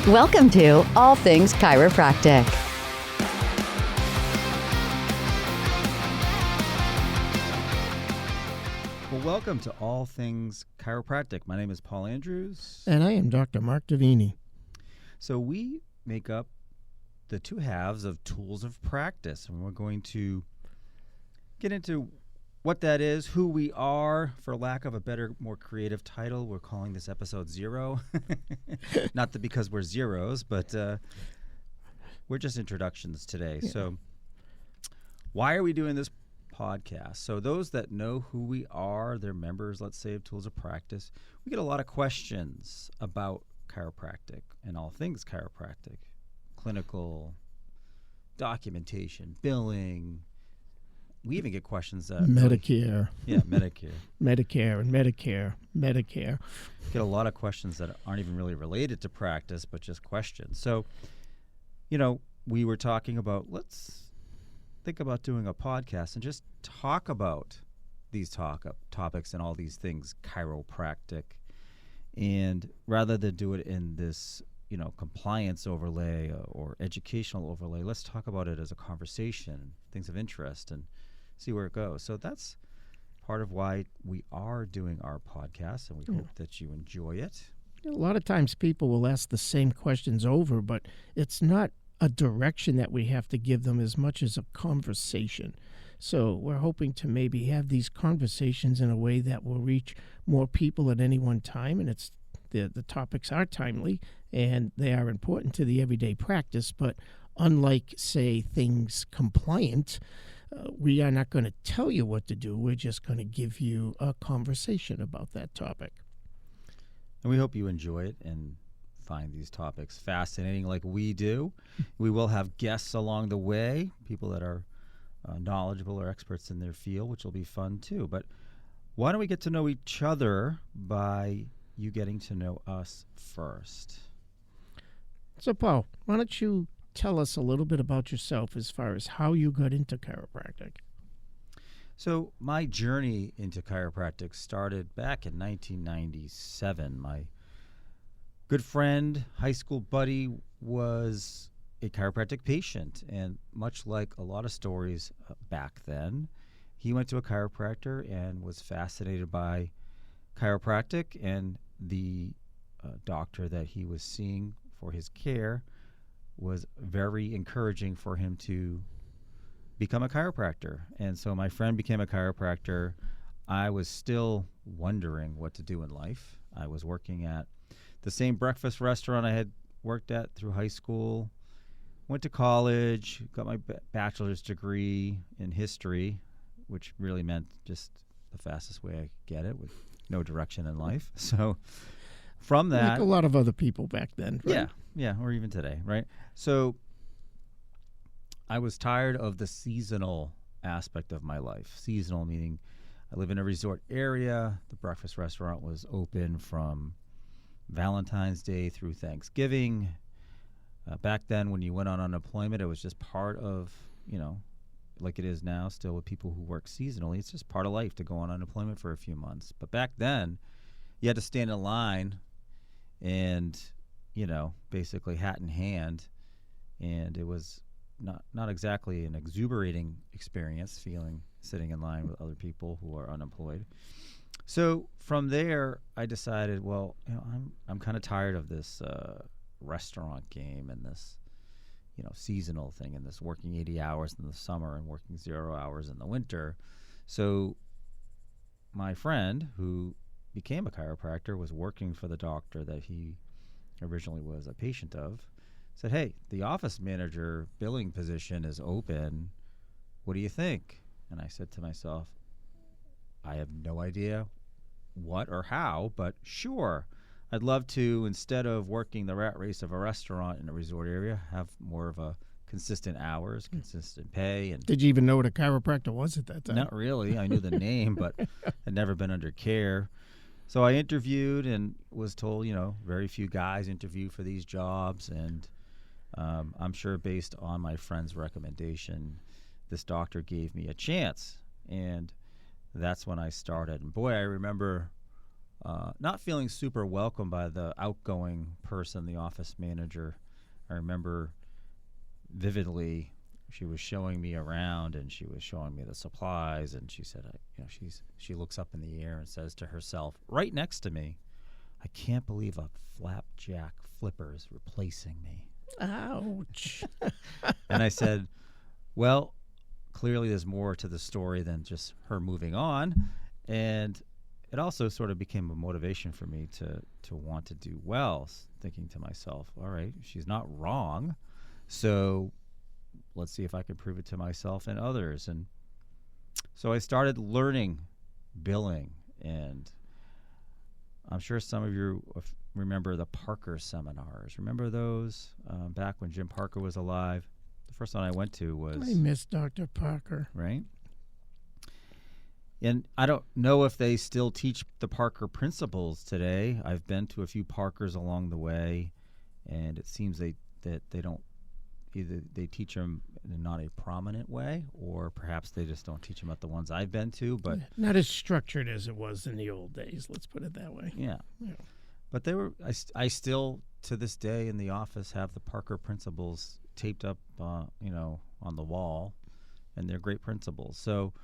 Welcome to All Things Chiropractic. Well, welcome to All Things Chiropractic. My name is Paul Andrews. And I am Dr. Mark Davini. So we make up the two halves of tools of practice, and we're going to get into what that is, who we are. For lack of a better, more creative title, we're calling this episode Zero. Not that because we're zeros, but we're just introductions today. Yeah. So why are we doing this podcast? So those that know who we are, they're members, let's say, of Tools of Practice, we get a lot of questions about chiropractic and all things chiropractic, clinical, documentation, billing. We even get questions that Medicare. Medicare. Medicare. Get a lot of questions that aren't even really related to practice, but just questions. So, we were talking about, let's think about doing a podcast and just talk about these topics and all these things chiropractic. And rather than do it in this, compliance overlay or educational overlay, let's talk about it as a conversation, things of interest, and see where it goes. So that's part of why we are doing our podcast, and we hope that you enjoy it. A lot of times people will ask the same questions over, but it's not a direction that we have to give them as much as a conversation. So we're hoping to maybe have these conversations in a way that will reach more people at any one time, and it's the topics are timely and they are important to the everyday practice, but unlike, say, things compliant, we are not going to tell you what to do. We're just going to give you a conversation about that topic. And we hope you enjoy it and find these topics fascinating like we do. We will have guests along the way, people that are knowledgeable or experts in their field, which will be fun too. But why don't we get to know each other by you getting to know us first? So, Paul, why don't you tell us a little bit about yourself as far as how you got into chiropractic? So my journey into chiropractic started back in 1997. My good friend, high school buddy, was a chiropractic patient, and much like a lot of stories back then, he went to a chiropractor and was fascinated by chiropractic, and the doctor that he was seeing for his care was very encouraging for him to become a chiropractor. And so my friend became a chiropractor. I was still wondering what to do in life. I was working at the same breakfast restaurant I had worked at through high school, went to college, got my bachelor's degree in history, which really meant just the fastest way I could get it with no direction in life. So from that, like a lot of other people back then, right? Yeah, or even today, right? So I was tired of the seasonal aspect of my life. Seasonal meaning I live in a resort area. The breakfast restaurant was open from Valentine's Day through Thanksgiving. Back then, when you went on unemployment, it was just part of, like it is now still with people who work seasonally. It's just part of life to go on unemployment for a few months. But back then, you had to stand in line and, basically hat in hand. And it was not exactly an exuberating experience, sitting in line with other people who are unemployed. So from there, I decided, well, I'm kind of tired of this restaurant game and this, seasonal thing, and this working 80 hours in the summer and working 0 hours in the winter. So my friend, who became a chiropractor, was working for the doctor that he originally was a patient of, said, hey, the office manager billing position is open. What do you think? And I said to myself, I have no idea what or how, but sure. I'd love to, instead of working the rat race of a restaurant in a resort area, have more of a consistent hours, consistent pay. And did you even know what a chiropractor was at that time? Not really. I knew the name, but had never been under care. So I interviewed and was told, very few guys interview for these jobs. And I'm sure based on my friend's recommendation, this doctor gave me a chance. And that's when I started. And boy, I remember not feeling super welcome by the outgoing person, the office manager. I remember vividly, she was showing me around, and she was showing me the supplies, and she said, she looks up in the air and says to herself, right next to me, "I can't believe a flapjack flipper is replacing me." Ouch. And I said, well, clearly there's more to the story than just her moving on. And it also sort of became a motivation for me to want to do well, thinking to myself, all right, she's not wrong. So let's see if I can prove it to myself and others. And so I started learning billing. And I'm sure some of you remember the Parker seminars. Remember those back when Jim Parker was alive? The first one I went to was... I miss Dr. Parker. Right? And I don't know if they still teach the Parker principles today. I've been to a few Parkers along the way, and it seems that they don't... Either they teach them in not a prominent way, or perhaps they just don't teach them at the ones I've been to. But not as structured as it was in the old days. Let's put it that way. Yeah. But they were. I still to this day in the office have the Parker principles taped up, on the wall, and they're great principles. So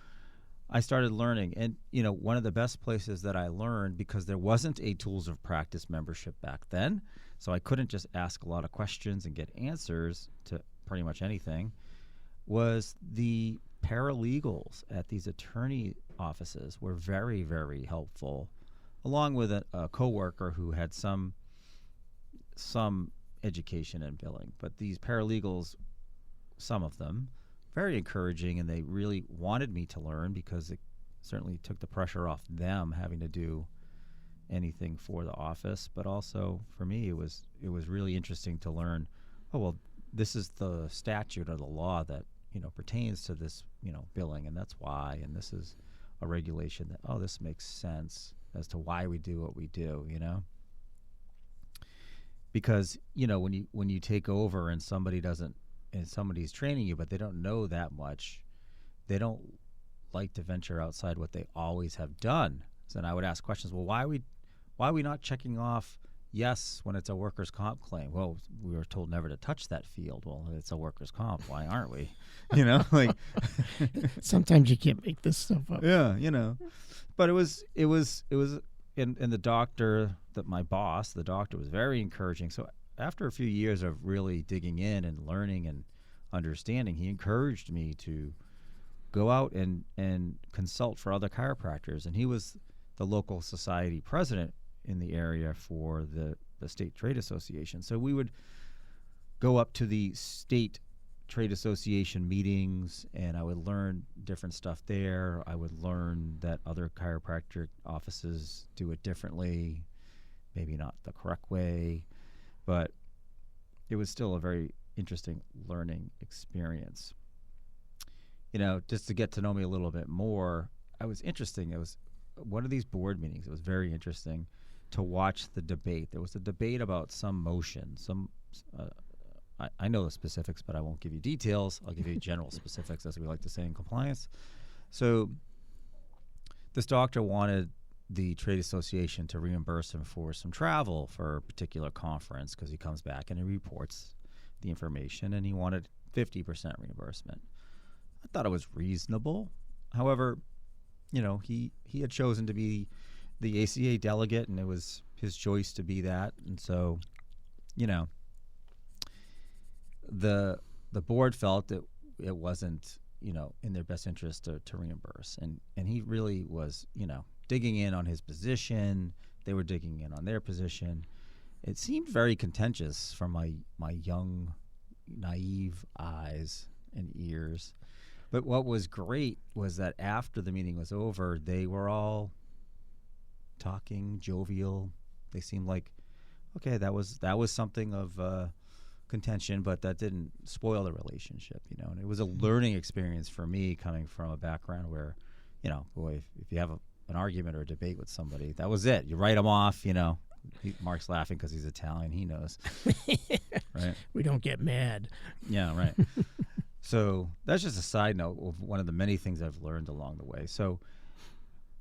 I started learning, and one of the best places that I learned, because there wasn't a Tools of Practice membership back then. So I couldn't just ask a lot of questions and get answers to pretty much anything, was the paralegals at these attorney offices were very, very helpful, along with a coworker who had some education in billing. But these paralegals, some of them, very encouraging, and they really wanted me to learn, because it certainly took the pressure off them having to do anything for the office. But also for me, it was really interesting to learn, oh, well, this is the statute or the law that pertains to this billing, and that's why, and this is a regulation that, oh, this makes sense as to why we do what we do. Because when you take over and somebody's training you, but they don't know that much, they don't like to venture outside what they always have done. So then I would ask questions. Well, why are we not checking off yes when it's a workers' comp claim? Well, we were told never to touch that field. Well, it's a workers' comp. Why aren't we? Like sometimes you can't make this stuff up. Yeah, But it was, and the doctor, my boss, the doctor, was very encouraging. So after a few years of really digging in and learning and understanding, he encouraged me to go out and consult for other chiropractors. And he was the local society president in the area for the state trade association. So we would go up to the state trade association meetings, and I would learn different stuff there. I would learn that other chiropractic offices do it differently, maybe not the correct way, but it was still a very interesting learning experience. Just to get to know me a little bit more, it was interesting. It was one of these board meetings. It was very interesting to watch the debate. There was a debate about some motion. I know the specifics, but I won't give you details. I'll give you general specifics, as we like to say in compliance. So this doctor wanted the trade association to reimburse him for some travel for a particular conference, because he comes back and he reports the information, and he wanted 50% reimbursement. I thought it was reasonable. However, he had chosen to be the ACA delegate, and it was his choice to be that. And so, the board felt that it wasn't, in their best interest to reimburse. And he really was, digging in on his position. They were digging in on their position. It seemed very contentious from my young, naive eyes and ears. But what was great was that after the meeting was over, they were all talking, jovial. They seemed like, okay, that was something of contention, but that didn't spoil the relationship, And it was a learning experience for me, coming from a background where, boy, if you have an argument or a debate with somebody, that was it. You write them off, Mark's laughing because he's Italian. He knows, right? We don't get mad. Yeah, right. So that's just a side note of one of the many things I've learned along the way. So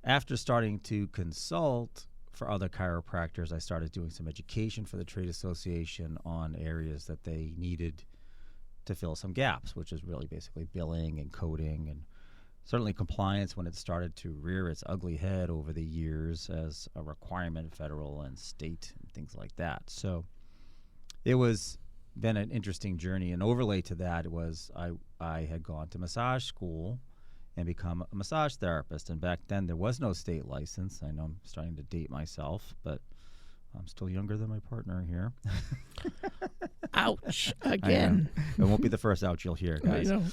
after starting to consult for other chiropractors, I started doing some education for the trade association on areas that they needed to fill some gaps, which is really basically billing and coding and certainly compliance when it started to rear its ugly head over the years as a requirement, federal and state and things like that. So it was been an interesting journey. An overlay to that was I had gone to massage school and become a massage therapist. And back then there was no state license. I know I'm starting to date myself, but I'm still younger than my partner here. Ouch, again. It won't be the first ouch you'll hear, guys. I know.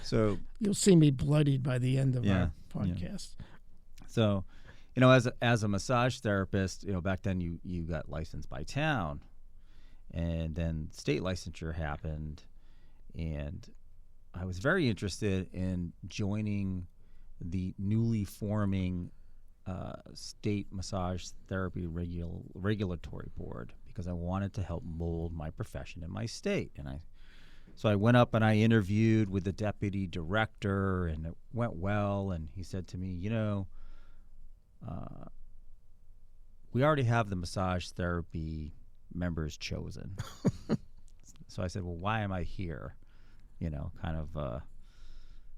So You'll see me bloodied by the end of our podcast. So, as a massage therapist, back then you got licensed by town, and then state licensure happened, and I was very interested in joining the newly forming state massage therapy regulatory board because I wanted to help mold my profession in my state. And so I went up and I interviewed with the deputy director, and it went well. And he said to me, we already have the massage therapy members chosen. So I said, well, why am I here? Kind of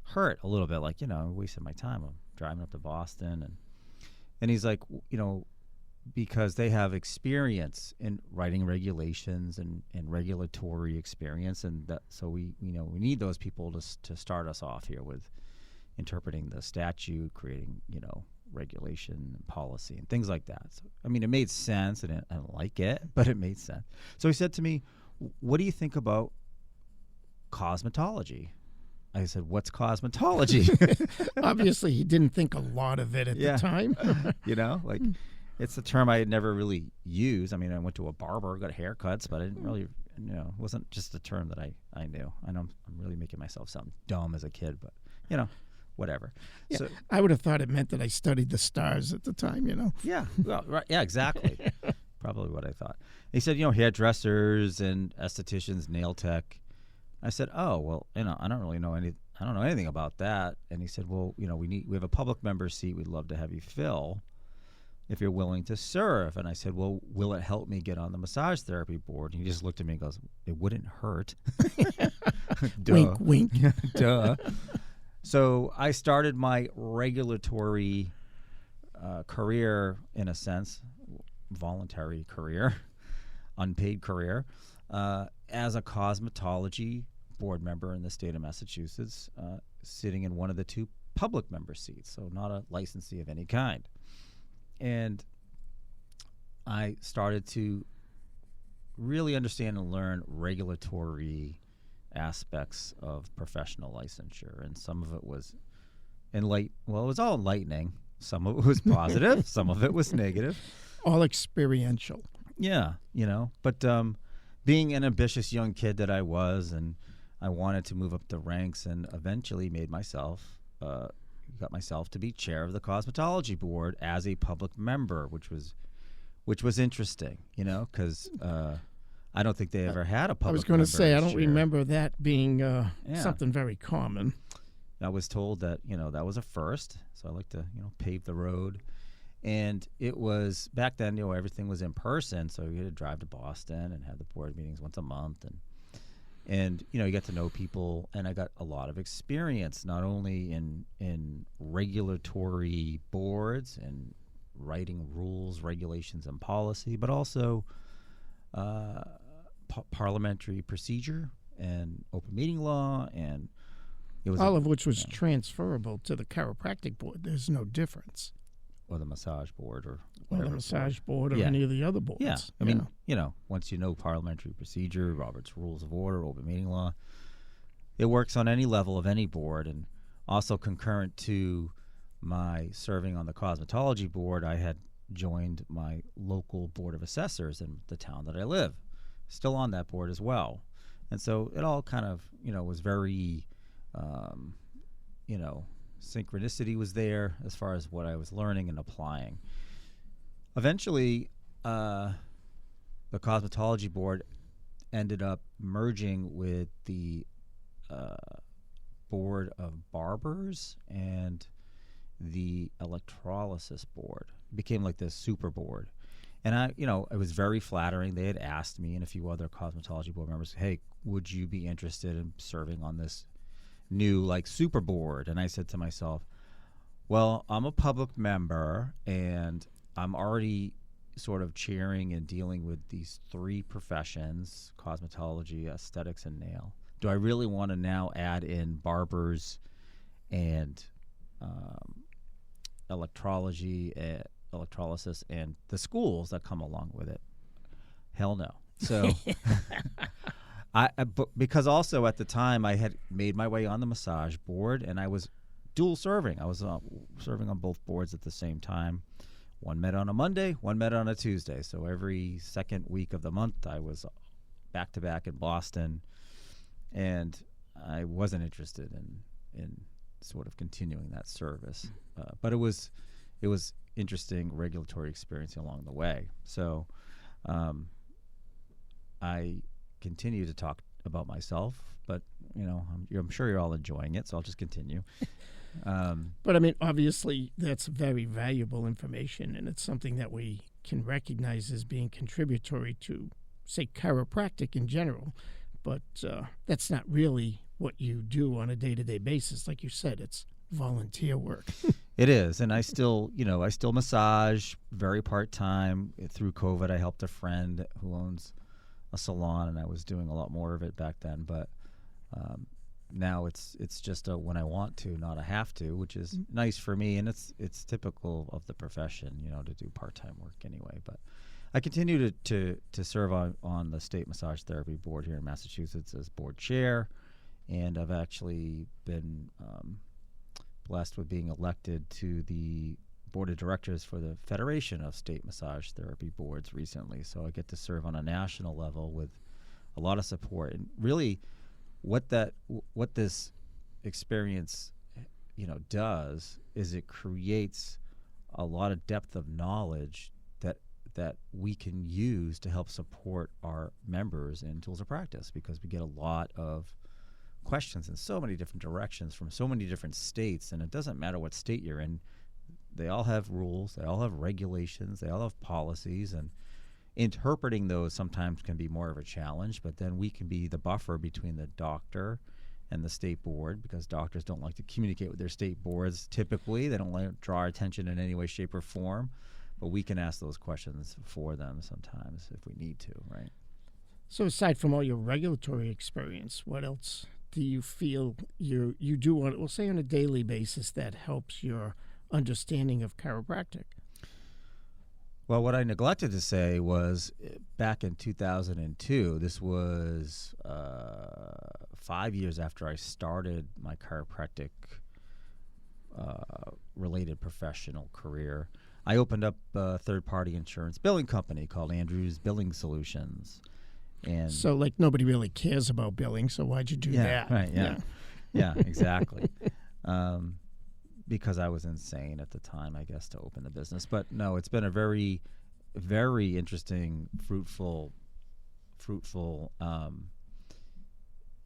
hurt a little bit, like, I wasted my time. I'm driving up to Boston. And he's like, because they have experience in writing regulations and regulatory experience. And so we need those people to start us off here with interpreting the statute, creating, regulation and policy and things like that. So, it made sense, and I don't like it, but it made sense. So he said to me, what do you think about cosmetology? I said, what's cosmetology? Obviously, he didn't think a lot of it at the time. It's a term I had never really used. I went to a barber, got haircuts, but I didn't really, it wasn't just a term that I knew. I know I'm really making myself sound dumb as a kid, but, whatever. Yeah, so, I would have thought it meant that I studied the stars at the time, Yeah, well, right, yeah, exactly. Probably what I thought. He said, hairdressers and estheticians, nail tech. I said, oh, well, I don't really know I don't know anything about that. And he said, well, we have a public member seat we'd love to have you fill if you're willing to serve. And I said, well, will it help me get on the massage therapy board? And he just looked at me and goes, it wouldn't hurt. Duh. Wink, wink. Duh. So I started my regulatory career, in a sense, voluntary career, unpaid career, as a cosmetology board member in the state of Massachusetts, sitting in one of the two public member seats, so not a licensee of any kind. And I started to really understand and learn regulatory aspects of professional licensure, and some of it was it was all enlightening. Some of it was positive, some of it was negative. All experiential. Yeah, but being an ambitious young kid that I was, and I wanted to move up the ranks, and eventually got myself to be chair of the cosmetology board as a public member, which was interesting, because I don't think they ever had a public member. I was going to say, I don't chair. Remember that being something very common. I was told that, that was a first, so I like to, pave the road. And it was, back then, everything was in person, so you had to drive to Boston and have the board meetings once a month. And you got to know people, and I got a lot of experience, not only in regulatory boards and writing rules, regulations, and policy, but also parliamentary procedure and open meeting law, and it was all of which was transferable to the chiropractic board. There's no difference. Or the massage board, or the massage board, or any of the other boards. Yeah, I mean, once you know parliamentary procedure, Robert's Rules of Order, open meeting law, it works on any level of any board. And also concurrent to my serving on the cosmetology board, I had joined my local board of assessors in the town that I live, still on that board as well. And so it all kind of, was very, synchronicity was there as far as what I was learning and applying. Eventually, the cosmetology board ended up merging with the board of barbers and the electrolysis board. It became like this super board. And it was very flattering. They had asked me and a few other cosmetology board members, hey, would you be interested in serving on this new like super board? And I said to myself, well, I'm a public member and I'm already sort of chairing and dealing with these three professions, cosmetology, aesthetics, and nail. Do I really want to now add in barbers and electrolysis and the schools that come along with it? Hell no. So because also at the time I had made my way on the massage board and I was dual serving. I was serving on both boards at the same time. One met on a Monday, one met on a Tuesday. So every second week of the month I was back to back in Boston, and I wasn't interested in sort of continuing that service. But it was interesting regulatory experience along the way. So I continue to talk about myself, but I'm sure you're all enjoying it, so I'll just continue. But I mean, obviously, that's very valuable information, and it's something that we can recognize as being contributory to, say, chiropractic in general. But that's not really what you do on a day-to-day basis. Like you said, it's volunteer work. It is, and I still massage very part-time. Through COVID, I helped a friend who owns a salon, and I was doing a lot more of it back then. But now it's just a when I want to, not a have to, which is nice for me, and it's typical of the profession, to do part-time work anyway. But I continue to serve on the State Massage Therapy Board here in Massachusetts as board chair, and I've actually been blessed with being elected to the board of directors for the Federation of State Massage Therapy Boards recently. So I get to serve on a national level with a lot of support, and really what this experience does is it creates a lot of depth of knowledge that we can use to help support our members in tools of practice, because we get a lot of questions in so many different directions from so many different states, and it doesn't matter what state you're in. They all have rules, they all have regulations, they all have policies, and interpreting those sometimes can be more of a challenge, but then we can be the buffer between the doctor and the state board, because doctors don't like to communicate with their state boards typically. They don't like to draw our attention in any way, shape, or form, but we can ask those questions for them sometimes if we need to, right? So aside from all your regulatory experience, what else do you feel you do we'll say on a daily basis that helps your understanding of chiropractic? Well, what I neglected to say was back in 2002, this was 5 years after I started my chiropractic related professional career, I opened up a third-party insurance billing company called Andrews Billing Solutions. And so, like, nobody really cares about billing, so why'd you do that? Right, yeah, exactly. Because I was insane at the time, I guess, to open the business. But no, it's been a very, very interesting, fruitful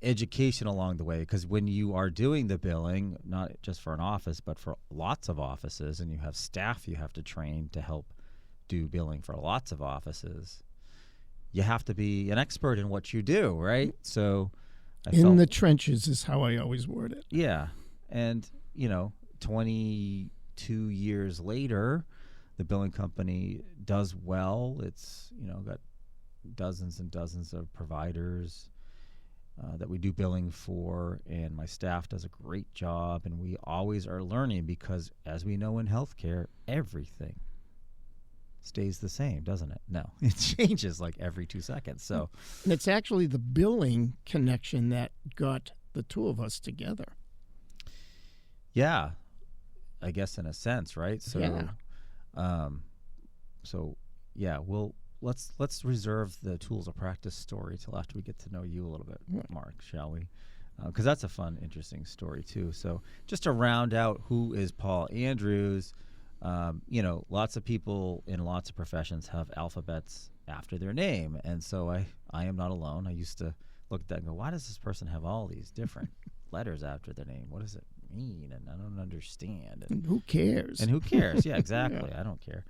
education along the way. Because when you are doing the billing, not just for an office, but for lots of offices, and you have staff you have to train to help do billing for lots of offices, you have to be an expert in what you do, right? So in the trenches is how I always word it. Yeah. And, 22 years later, the billing company does well. It's, got dozens and dozens of providers that we do billing for, and my staff does a great job, and we always are learning because, as we know in healthcare, everything stays the same, doesn't it? No, it changes like every 2 seconds. So, and it's actually the billing connection that got the two of us together. Yeah, I guess in a sense, right? So, yeah. Let's reserve the tools of practice story till after we get to know you a little bit, Mark, shall we? Because that's a fun, interesting story too. So, just to round out, who is Paul Andrews? Lots of people in lots of professions have alphabets after their name, and so I am not alone. I used to look at that and go, why does this person have all these different letters after their name? What does it mean? And I don't understand. And who cares? Yeah, exactly. Yeah. I don't care.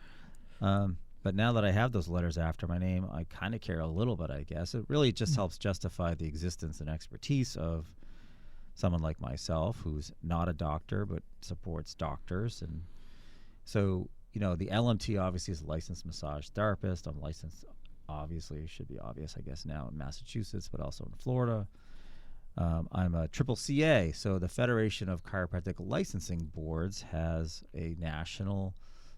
But now that I have those letters after my name, I kind of care a little bit, I guess. It really just helps justify the existence and expertise of someone like myself who's not a doctor but supports doctors. And so, the LMT obviously is a licensed massage therapist. I'm licensed, obviously, it should be obvious, I guess, now in Massachusetts, but also in Florida. I'm a triple CA, so the Federation of Chiropractic Licensing Boards has a national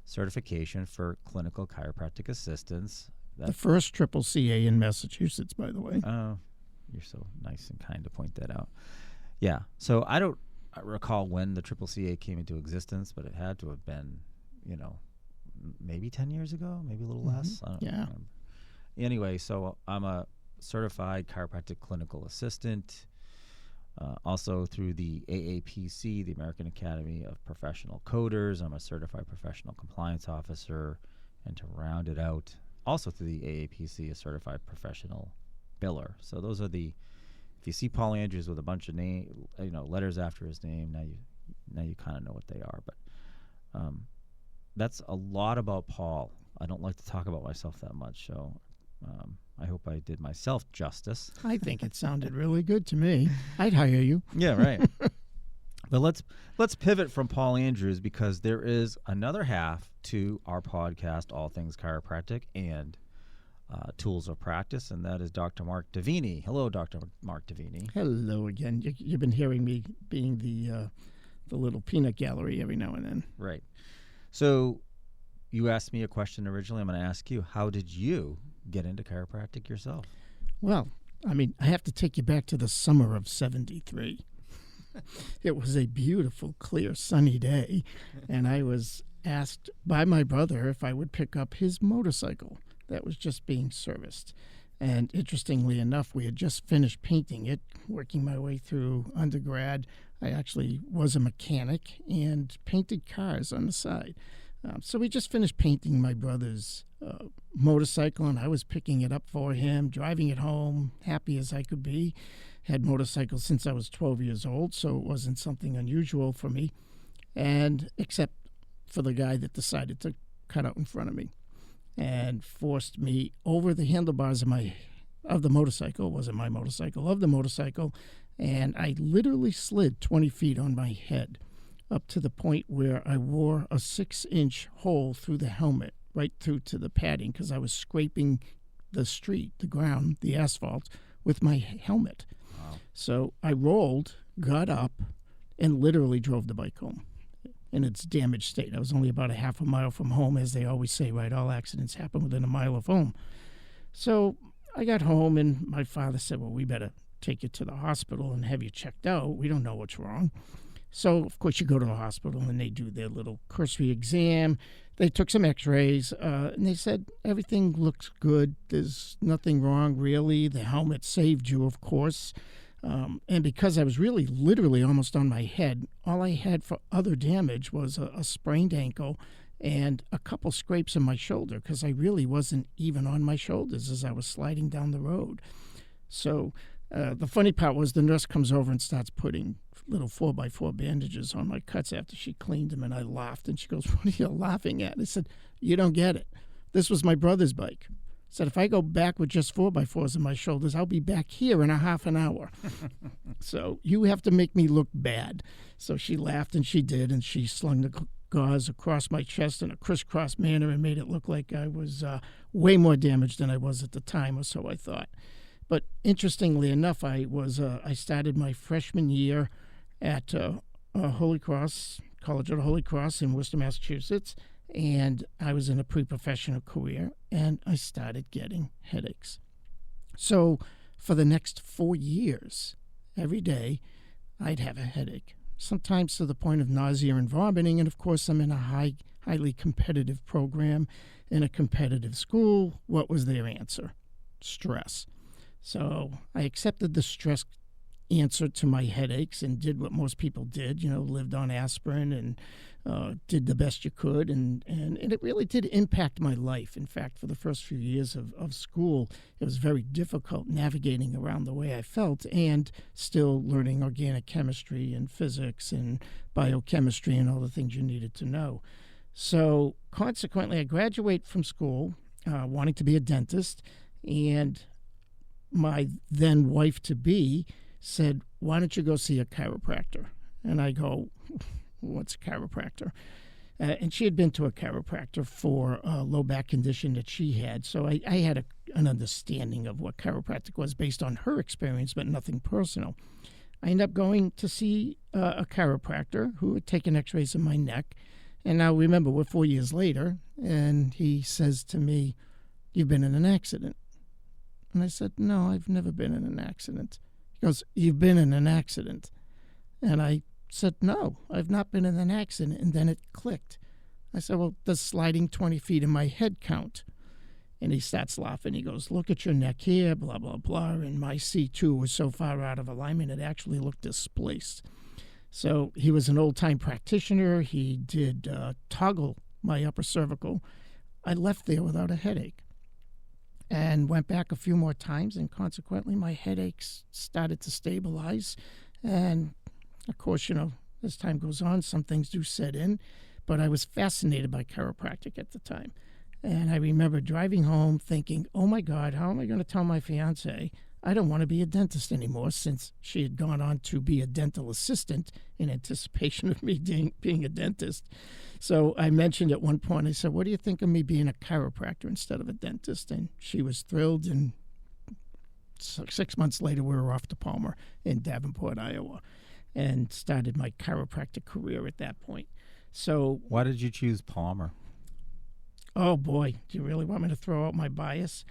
certification for clinical chiropractic assistants. The first triple CA in Massachusetts, by the way. Oh, you're so nice and kind to point that out. Yeah, so I don't recall when the triple CA came into existence, but it had to have been, maybe 10 years ago, maybe a little less. I don't remember. Anyway, so I'm a certified chiropractic clinical assistant. Also through the AAPC, the American Academy of Professional Coders, I'm a certified professional compliance officer. And to round it out, also through the AAPC, a certified professional biller. So those are if you see Paul Andrews with a bunch of letters after his name, now you kind of know what they are. But that's a lot about Paul. I don't like to talk about myself that much, so I hope I did myself justice. I think it sounded really good to me. I'd hire you. Yeah, right. But let's pivot from Paul Andrews, because there is another half to our podcast, All Things Chiropractic and Tools of Practice, and that is Dr. Mark Davini. Hello, Dr. Mark Davini. Hello again. You've been hearing me being the little peanut gallery every now and then. Right. So you asked me a question originally. I'm going to ask you, how did you get into chiropractic yourself? Well, I have to take you back to the summer of '73. It was a beautiful, clear, sunny day, and I was asked by my brother if I would pick up his motorcycle that was just being serviced. And interestingly enough, we had just finished painting it, working my way through undergrad. I actually was a mechanic and painted cars on the side. So we just finished painting my brother's motorcycle, and I was picking it up for him, driving it home, happy as I could be. Had motorcycles since I was 12 years old, so it wasn't something unusual for me, and except for the guy that decided to cut out in front of me and forced me over the handlebars of the motorcycle. It wasn't my motorcycle, of the motorcycle, and I literally slid 20 feet on my head, up to the point where I wore a 6-inch hole through the helmet, right through to the padding, because I was scraping the street, the ground, the asphalt, with my helmet. Wow. So I rolled, got up, and literally drove the bike home in its damaged state. I was only about a half a mile from home, as they always say, right? All accidents happen within a mile of home. So I got home, and my father said, well, we better take you to the hospital and have you checked out. We don't know what's wrong. So, of course, you go to the hospital, and they do their little cursory exam. They took some x-rays, and they said everything looks good. There's nothing wrong, really. The helmet saved you, of course. And because I was really literally almost on my head, all I had for other damage was a sprained ankle and a couple scrapes in my shoulder, because I really wasn't even on my shoulders as I was sliding down the road. So the funny part was the nurse comes over and starts putting little 4x4 bandages on my cuts after she cleaned them, and I laughed, and she goes, what are you laughing at? And I said, you don't get it. This was my brother's bike. I said, if I go back with just 4x4s on my shoulders, I'll be back here in a half an hour. So you have to make me look bad. So she laughed, and she did, and she slung the gauze across my chest in a crisscross manner and made it look like I was way more damaged than I was at the time, or so I thought. But interestingly enough, I started my freshman year at Holy Cross, College of the Holy Cross in Worcester, Massachusetts, and I was in a pre-professional career, and I started getting headaches. So for the next 4 years, every day, I'd have a headache, sometimes to the point of nausea and vomiting, and of course I'm in a highly competitive program in a competitive school. What was their answer? Stress. So I accepted the stress answer to my headaches and did what most people did, lived on aspirin and did the best you could. And it really did impact my life. In fact, for the first few years of school, it was very difficult navigating around the way I felt and still learning organic chemistry and physics and biochemistry and all the things you needed to know. So consequently, I graduate from school wanting to be a dentist, and my then wife-to-be said, why don't you go see a chiropractor? And I go, what's a chiropractor? And she had been to a chiropractor for a low back condition that she had. So I had an understanding of what chiropractic was based on her experience, but nothing personal. I ended up going to see a chiropractor who had taken x-rays of my neck. And now remember, we're 4 years later, and he says to me, you've been in an accident. And I said, no, I've never been in an accident. He goes, you've been in an accident. And I said, no, I've not been in an accident. And then it clicked. I said, well, does sliding 20 feet in my head count? And he starts laughing. He goes, look at your neck here, blah, blah, blah. And my C2 was so far out of alignment, it actually looked displaced. So he was an old-time practitioner. He did toggle my upper cervical. I left there without a headache and went back a few more times, and consequently my headaches started to stabilize. And, of course, as time goes on, some things do set in, but I was fascinated by chiropractic at the time. And I remember driving home thinking, oh, my God, how am I going to tell my fiancée I don't want to be a dentist anymore, since she had gone on to be a dental assistant in anticipation of me being a dentist. So I mentioned at one point, I said, what do you think of me being a chiropractor instead of a dentist? And she was thrilled, and 6 months later, we were off to Palmer in Davenport, Iowa, and started my chiropractic career at that point. So Why did you choose Palmer? Oh, boy, do you really want me to throw out my bias?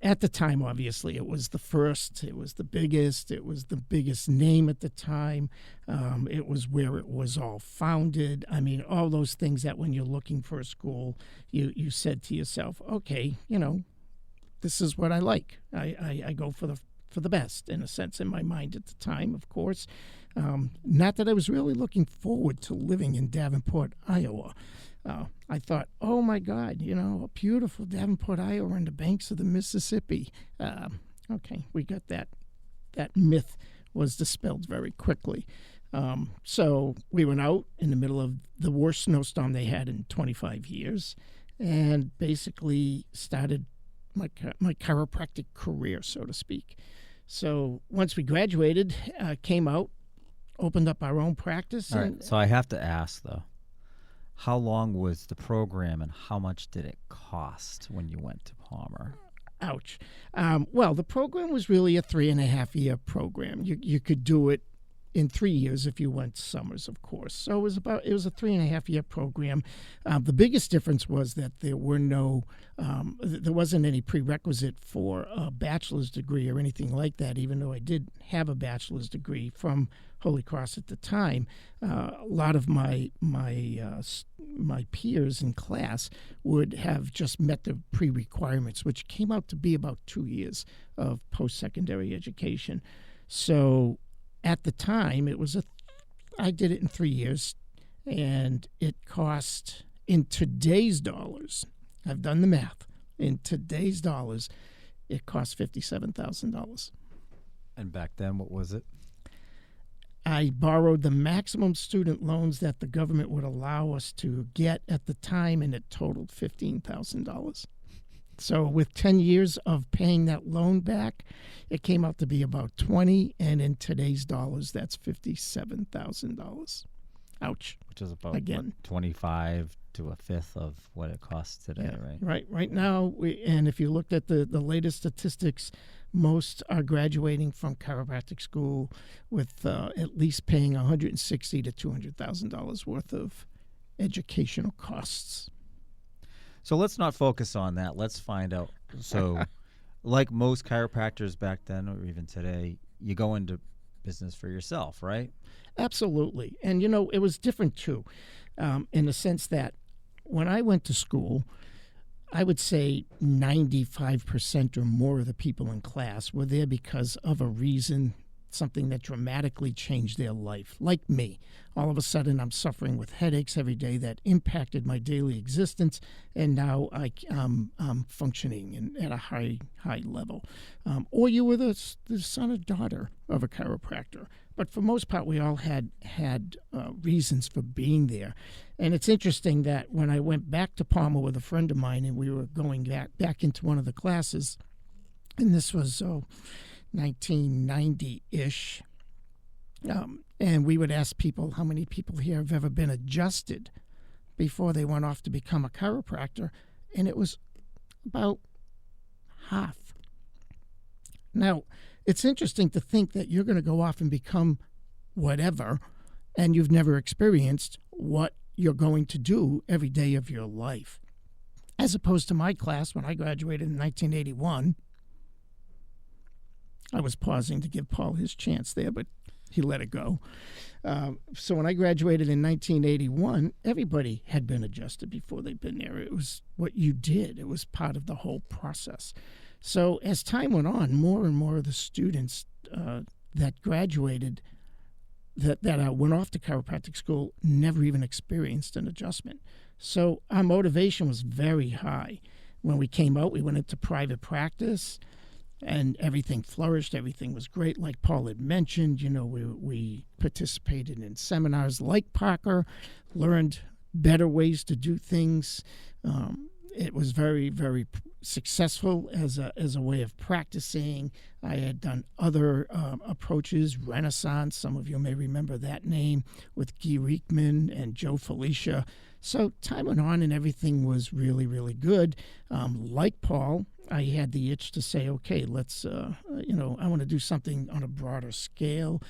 At the time, obviously, it was the first, it was the biggest name at the time. It was where it was all founded. I mean, all those things that when you're looking for a school, you said to yourself, okay, this is what I like. I go for the best, in a sense, in my mind at the time, of course. Not that I was really looking forward to living in Davenport, Iowa. I thought, oh, my God, a beautiful Davenport, Iowa, on the banks of the Mississippi. Okay, we got that. That myth was dispelled very quickly. So we went out in the middle of the worst snowstorm they had in 25 years and basically started my chiropractic career, so to speak. So once we graduated, came out, opened up our own practice. All right, so I have to ask, though. How long was the program, and how much did it cost when you went to Palmer? Ouch. Well, the program was really a 3.5-year program. You could do it in 3 years if you went summers, of course. So it was a 3.5-year program. The biggest difference was that there wasn't any prerequisite for a bachelor's degree or anything like that, even though I did have a bachelor's degree from Holy Cross at the time. A lot of my peers in class would have just met the pre-requirements, which came out to be about 2 years of post-secondary education. So at the time, I did it in 3 years, and it cost, in today's dollars, I've done the math, in today's dollars, it cost $57,000. And back then, what was it? I borrowed the maximum student loans that the government would allow us to get at the time, and it totaled $15,000. So with 10 years of paying that loan back, it came out to be about $20,000, and in today's dollars, that's $57,000. Ouch. Which is about, again, 25 to a fifth of what it costs today, right? Right now, and if you looked at the latest statistics, most are graduating from chiropractic school with at least paying $160,000 to $200,000 worth of educational costs. So let's not focus on that. Let's find out. So like most chiropractors back then or even today, you go into business for yourself, right? Absolutely. And, it was different, too, in the sense that when I went to school, I would say 95% or more of the people in class were there because of a reason something that dramatically changed their life, like me. All of a sudden, I'm suffering with headaches every day that impacted my daily existence, and now I'm functioning at a high level. Or you were the son or daughter of a chiropractor. But for most part, we all had reasons for being there. And it's interesting that when I went back to Palmer with a friend of mine, and we were going back into one of the classes, and this was 1990-ish, and we would ask people, how many people here have ever been adjusted before they went off to become a chiropractor? And it was about half. Now, it's interesting to think that you're going to go off and become whatever, and you've never experienced what you're going to do every day of your life. As opposed to my class, when I graduated in 1981, I was pausing to give Paul his chance there, but he let it go. So when I graduated in 1981, everybody had been adjusted before they'd been there. It was what you did. It was part of the whole process. So as time went on, more and more of the students that graduated, that went off to chiropractic school, never even experienced an adjustment. So our motivation was very high. When we came out, we went into private practice, and everything flourished. Everything was great. Like Paul had mentioned, we participated in seminars like Parker, learned better ways to do things. It was very, very successful as a way of practicing. I had done other approaches, Renaissance. Some of you may remember that name, with Guy Riekman and Joe Felicia. So time went on, and everything was really, really good. Like Paul, I had the itch to say, okay, let's, I want to do something on a broader scale,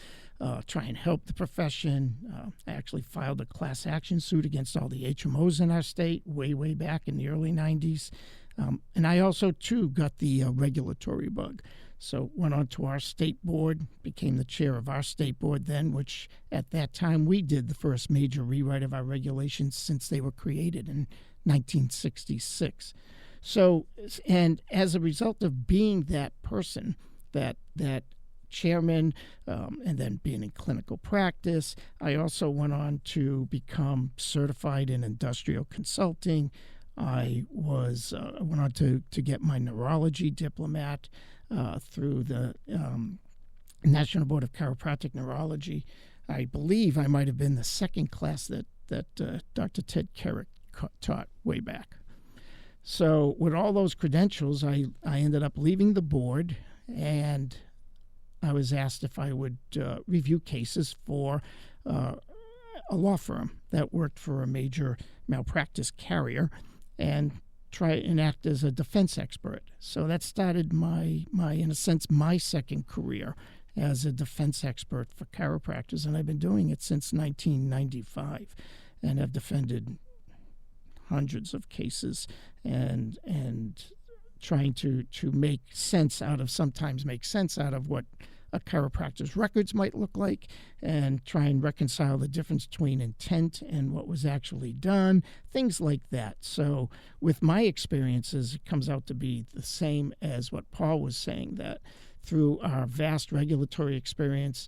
try and help the profession. I actually filed a class action suit against all the HMOs in our state way, way back in the early 90s. And I also, too, got the regulatory bug. So went on to our state board, became the chair of our state board then, which at that time we did the first major rewrite of our regulations since they were created in 1966. So, and as a result of being that person, that chairman, and then being in clinical practice, I also went on to become certified in industrial consulting. I went on to get my neurology diplomat through the National Board of Chiropractic Neurology. I believe I might have been the second class that Dr. Ted Kerrick taught way back. So with all those credentials, I ended up leaving the board, and I was asked if I would review cases for a law firm that worked for a major malpractice carrier and try and act as a defense expert. So that started my in a sense, my second career as a defense expert for chiropractors, and I've been doing it since 1995 and have defended hundreds of cases and trying to make sense out of what a chiropractor's records might look like, and try and reconcile the difference between intent and what was actually done, things like that. So with my experiences, it comes out to be the same as what Paul was saying, that through our vast regulatory experience,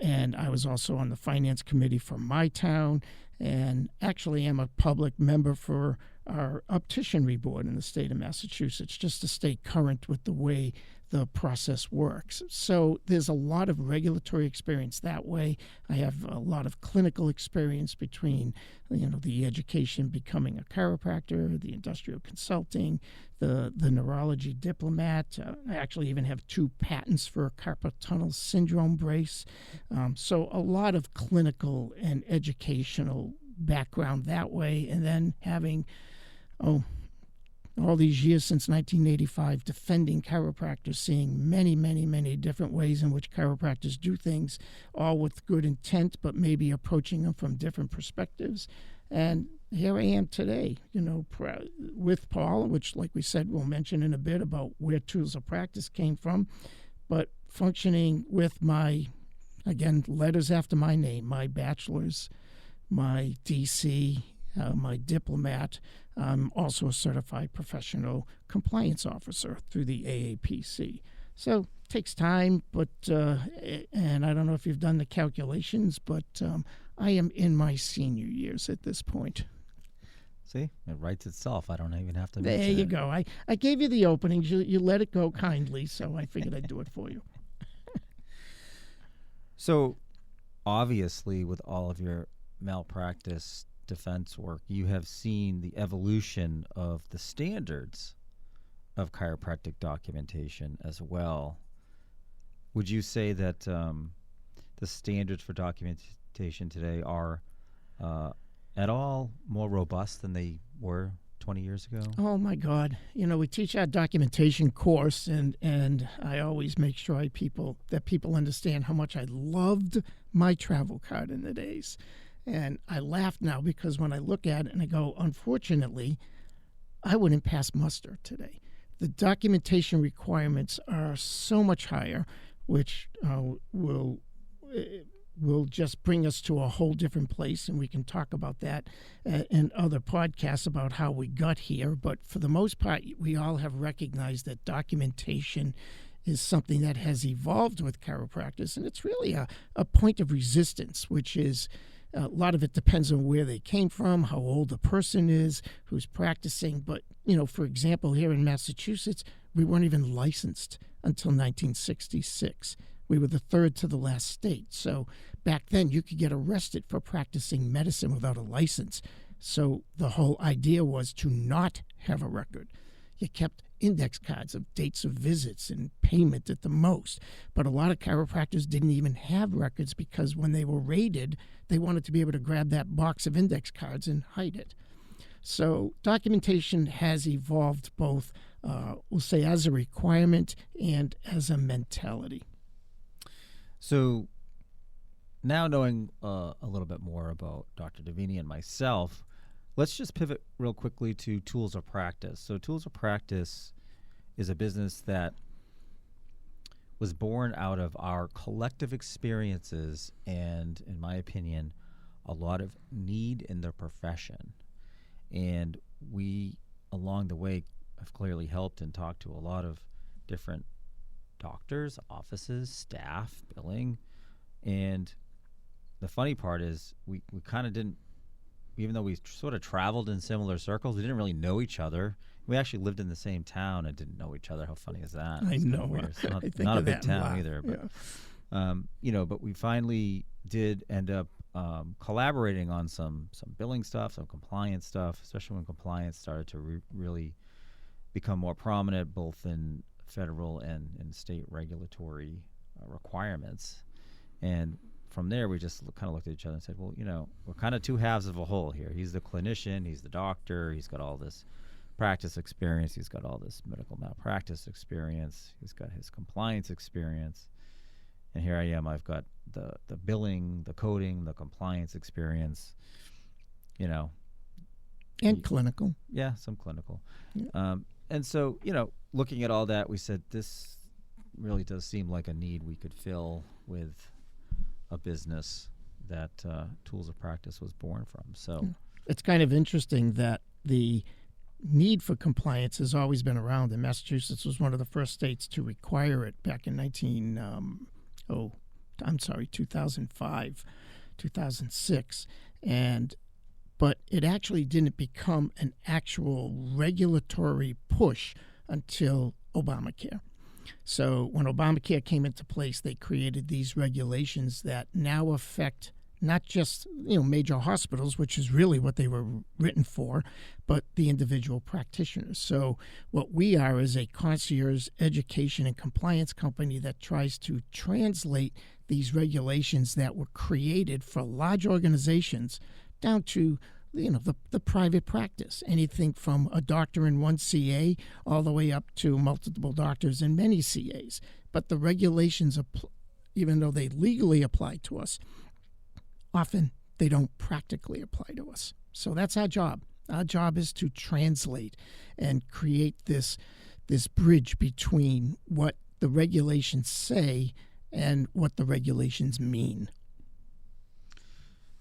and I was also on the finance committee for my town, and actually am a public member for our opticianry board in the state of Massachusetts, just to stay current with the way the process works. So there's a lot of regulatory experience that way. I have a lot of clinical experience between, the education, becoming a chiropractor, the industrial consulting, the neurology diplomat. I actually even have 2 patents for a carpal tunnel syndrome brace. So a lot of clinical and educational background that way, and then having, all these years since 1985, defending chiropractors, seeing many, many, many different ways in which chiropractors do things, all with good intent, but maybe approaching them from different perspectives. And here I am today, with Paul, which, like we said, we'll mention in a bit about where Tools of Practice came from, but functioning with my, again, letters after my name, my bachelor's, my DC, my diplomat. I'm also a certified professional compliance officer through the AAPC. So takes time, but and I don't know if you've done the calculations, but I am in my senior years at this point. See, it writes itself. I don't even have to There mention you it. go. I gave you the openings. You let it go kindly, so I figured I'd do it for you. So, obviously, with all of your malpractice defense work, you have seen the evolution of the standards of chiropractic documentation as well. Would you say that the standards for documentation today are at all more robust than they were 20 years ago? Oh my God! We teach our documentation course, and I always make sure people understand how much I loved my travel card in the days. And I laugh now because when I look at it and I go, unfortunately, I wouldn't pass muster today. The documentation requirements are so much higher, which will just bring us to a whole different place, and we can talk about that in other podcasts about how we got here. But for the most part, we all have recognized that documentation is something that has evolved with chiropractic, and it's really a point of resistance, which is a lot of it depends on where they came from, how old the person is, who's practicing. But, for example, here in Massachusetts, we weren't even licensed until 1966. We were the third to the last state. So back then, you could get arrested for practicing medicine without a license. So the whole idea was to not have a record. You kept index cards of dates of visits and payment at the most. But a lot of chiropractors didn't even have records because when they were raided, they wanted to be able to grab that box of index cards and hide it. So documentation has evolved both, we'll say, as a requirement and as a mentality. So now knowing a little bit more about Dr. Davini and myself, let's just pivot real quickly to Tools of Practice. So Tools of Practice is a business that was born out of our collective experiences and, in my opinion, a lot of need in the profession. And we, along the way, have clearly helped and talked to a lot of different doctors, offices, staff, billing. And the funny part is we kind of didn't, even though we sort of traveled in similar circles, we didn't really know each other. We actually lived in the same town and didn't know each other. How funny is that? I know. Weird. It's I not a think of big that town a lot. either. But, Yeah. but we finally did end up collaborating on some billing stuff, some compliance stuff, especially when compliance started to really become more prominent, both in federal and in state regulatory requirements. And from there, we just kind of looked at each other and said, well, we're kind of two halves of a whole here. He's the clinician, he's the doctor, he's got all this practice experience, he's got all this medical malpractice experience, he's got his compliance experience. And here I am, I've got the billing, the coding, the compliance experience, And clinical. Yeah, some clinical. Yeah. And so, looking at all that, we said this really does seem like a need we could fill with a business that Tools of Practice was born from. So it's kind of interesting that the need for compliance has always been around, and Massachusetts was one of the first states to require it back in 2005, 2006. But it actually didn't become an actual regulatory push until Obamacare. So when Obamacare came into place, they created these regulations that now affect not just major hospitals, which is really what they were written for, but the individual practitioners. So what we are is a concierge education and compliance company that tries to translate these regulations that were created for large organizations down to the private practice, anything from a doctor in one CA all the way up to multiple doctors in many CAs. But the regulations, even though they legally apply to us, often they don't practically apply to us. So that's our job. Our job is to translate and create this bridge between what the regulations say and what the regulations mean.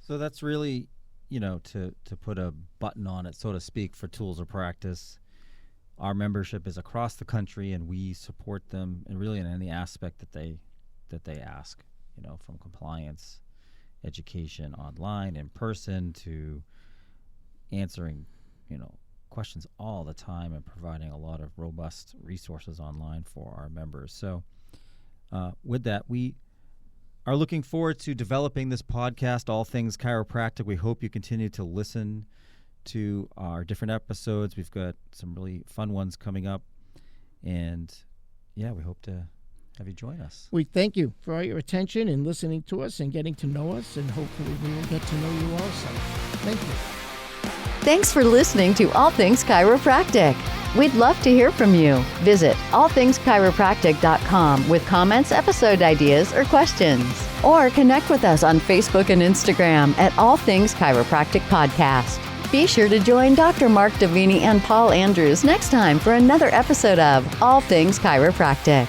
So that's really, to put a button on it, so to speak, for Tools of Practice. our membership is across the country, and we support them in really in any aspect that they ask, from compliance, education online, in person, to answering, questions all the time and providing a lot of robust resources online for our members. So with that, we are looking forward to developing this podcast, All Things Chiropractic. We hope you continue to listen to our different episodes. We've got some really fun ones coming up. And yeah, we hope to have you join us. We thank you for all your attention and listening to us and getting to know us, and hopefully we will get to know you also. Thank you. Thanks for listening to All Things Chiropractic. We'd love to hear from you. Visit allthingschiropractic.com with comments, episode ideas, or questions. Or connect with us on Facebook and Instagram at All Things Chiropractic Podcast. Be sure to join Dr. Mark Davini and Paul Andrews next time for another episode of All Things Chiropractic.